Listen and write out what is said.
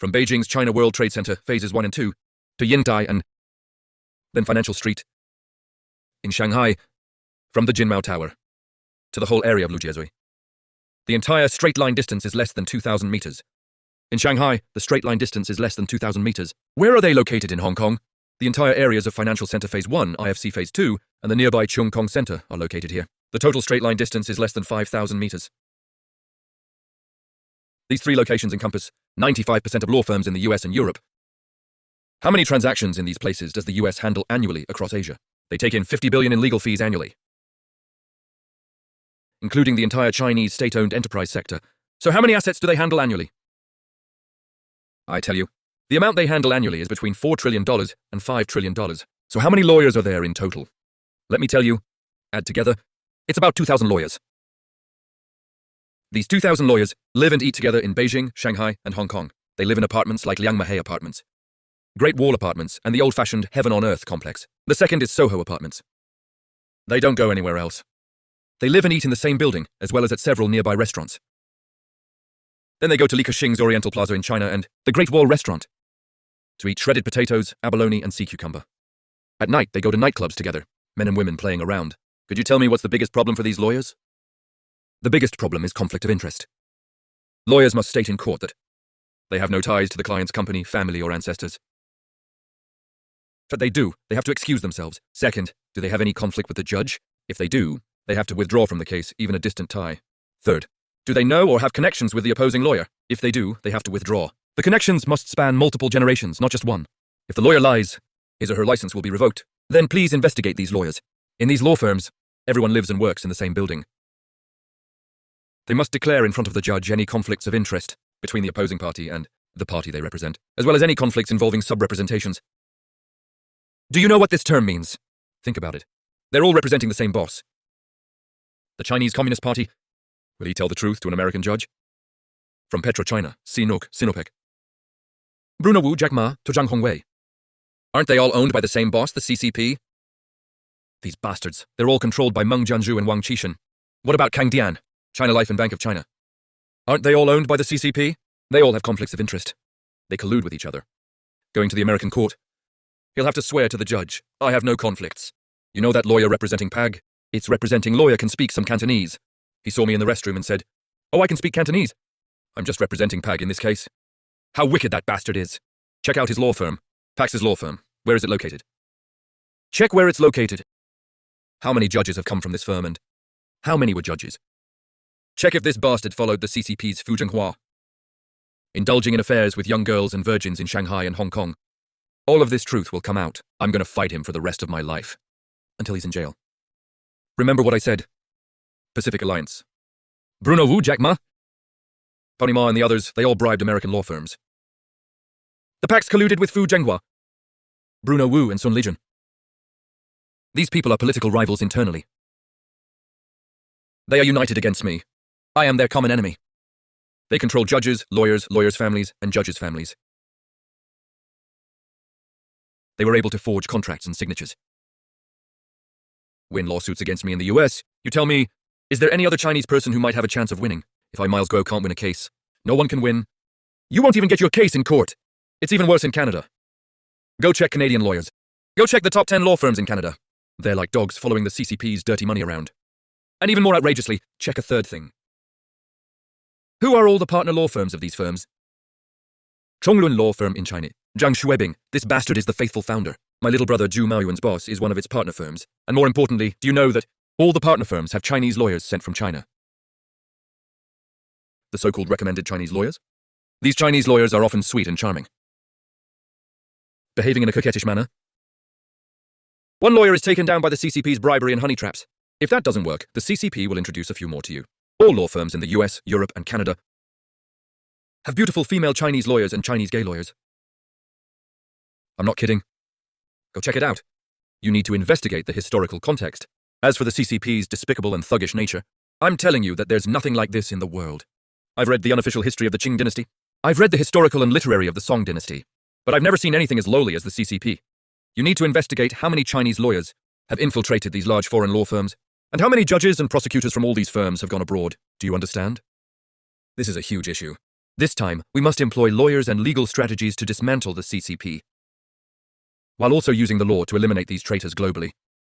from Beijing's China World Trade Center, phases 1 and 2, to Yingdai and then Financial Street. In Shanghai, from the Jinmao Tower to the whole area of Lujiazui. The entire straight-line distance is less than 2,000 meters. In Shanghai, the straight-line distance is less than 2,000 meters. Where are they located in Hong Kong? The entire areas of Financial Center Phase 1, IFC Phase 2, and the nearby Chung Kong Center are located here. The total straight-line distance is less than 5,000 meters. These three locations encompass 95% of law firms in the US and Europe. How many transactions in these places does the US handle annually across Asia? They take in 50 billion in legal fees annually, including the entire Chinese state-owned enterprise sector. So how many assets do they handle annually? I tell you, the amount they handle annually is between $4 trillion and $5 trillion. So how many lawyers are there in total? Let me tell you, add together, it's about 2,000 lawyers. These 2,000 lawyers live and eat together in Beijing, Shanghai, and Hong Kong. They live in apartments like Liangmahei Apartments, Great Wall Apartments, and the old-fashioned Heaven on Earth complex. The second is Soho Apartments. They don't go anywhere else. They live and eat in the same building, as well as at several nearby restaurants. Then they go to Li Ka-shing's Oriental Plaza in China and the Great Wall Restaurant to eat shredded potatoes, abalone, and sea cucumber. At night, they go to nightclubs together, men and women playing around. Could you tell me what's the biggest problem for these lawyers? The biggest problem is conflict of interest. Lawyers must state in court that they have no ties to the client's company, family, or ancestors. But they do. They have to excuse themselves. Second, do they have any conflict with the judge? If they do, they have to withdraw from the case, even a distant tie. Third, do they know or have connections with the opposing lawyer? If they do, they have to withdraw. The connections must span multiple generations, not just one. If the lawyer lies, his or her license will be revoked. Then please investigate these lawyers. In these law firms, everyone lives and works in the same building. They must declare in front of the judge any conflicts of interest between the opposing party and the party they represent, as well as any conflicts involving sub-representations. Do you know what this term means? Think about it. They're all representing the same boss. The Chinese Communist Party. Will he tell the truth to an American judge? From PetroChina, Sinopec. Bruno Wu, Jack Ma, to Zhang Hongwei. Aren't they all owned by the same boss, the CCP? These bastards. They're all controlled by Meng Jianzhu and Wang Qishan. What about Kang Dian, China Life and Bank of China? Aren't they all owned by the CCP? They all have conflicts of interest. They collude with each other. Going to the American court, he'll have to swear to the judge, I have no conflicts. You know that lawyer representing PAG? Its representing lawyer can speak some Cantonese. He saw me in the restroom and said, "Oh, I can speak Cantonese. I'm just representing PAG in this case." How wicked that bastard is. Check out his law firm. Pax's law firm. Where is it located? Check where it's located. How many judges have come from this firm and how many were judges? Check if this bastard followed the CCP's Fu Zhenghua, indulging in affairs with young girls and virgins in Shanghai and Hong Kong. All of this truth will come out. I'm going to fight him for the rest of my life. Until he's in jail. Remember what I said. Pacific Alliance. Bruno Wu, Jack Ma, Pony Ma and the others, they all bribed American law firms. The Pax colluded with Fu Zhenghua, Bruno Wu and Sun Lijun. These people are political rivals internally. They are united against me. I am their common enemy. They control judges, lawyers, lawyers' families, and judges' families. They were able to forge contracts and signatures. Win lawsuits against me in the US. You tell me, is there any other Chinese person who might have a chance of winning? If I, Miles Guo, can't win a case, no one can win. You won't even get your case in court. It's even worse in Canada. Go check Canadian lawyers. Go check the top 10 law firms in Canada. They're like dogs following the CCP's dirty money around. And even more outrageously, check a third thing. Who are all the partner law firms of these firms? Chonglun Law Firm in China. Zhang Xuebing, this bastard is the faithful founder. My little brother Zhu Maoyuan's boss is one of its partner firms. And more importantly, do you know that all the partner firms have Chinese lawyers sent from China? The so-called recommended Chinese lawyers? These Chinese lawyers are often sweet and charming, behaving in a coquettish manner. One lawyer is taken down by the CCP's bribery and honey traps. If that doesn't work, the CCP will introduce a few more to you. All law firms in the US, Europe, and Canada have beautiful female Chinese lawyers and Chinese gay lawyers. I'm not kidding. Go check it out. You need to investigate the historical context. As for the CCP's despicable and thuggish nature, I'm telling you that there's nothing like this in the world. I've read the unofficial history of the Qing dynasty. I've read the historical and literary of the Song dynasty. But I've never seen anything as lowly as the CCP. You need to investigate how many Chinese lawyers have infiltrated these large foreign law firms, and how many judges and prosecutors from all these firms have gone abroad. Do you understand? This is a huge issue. This time, we must employ lawyers and legal strategies to dismantle the CCP, while also using the law to eliminate these traitors globally.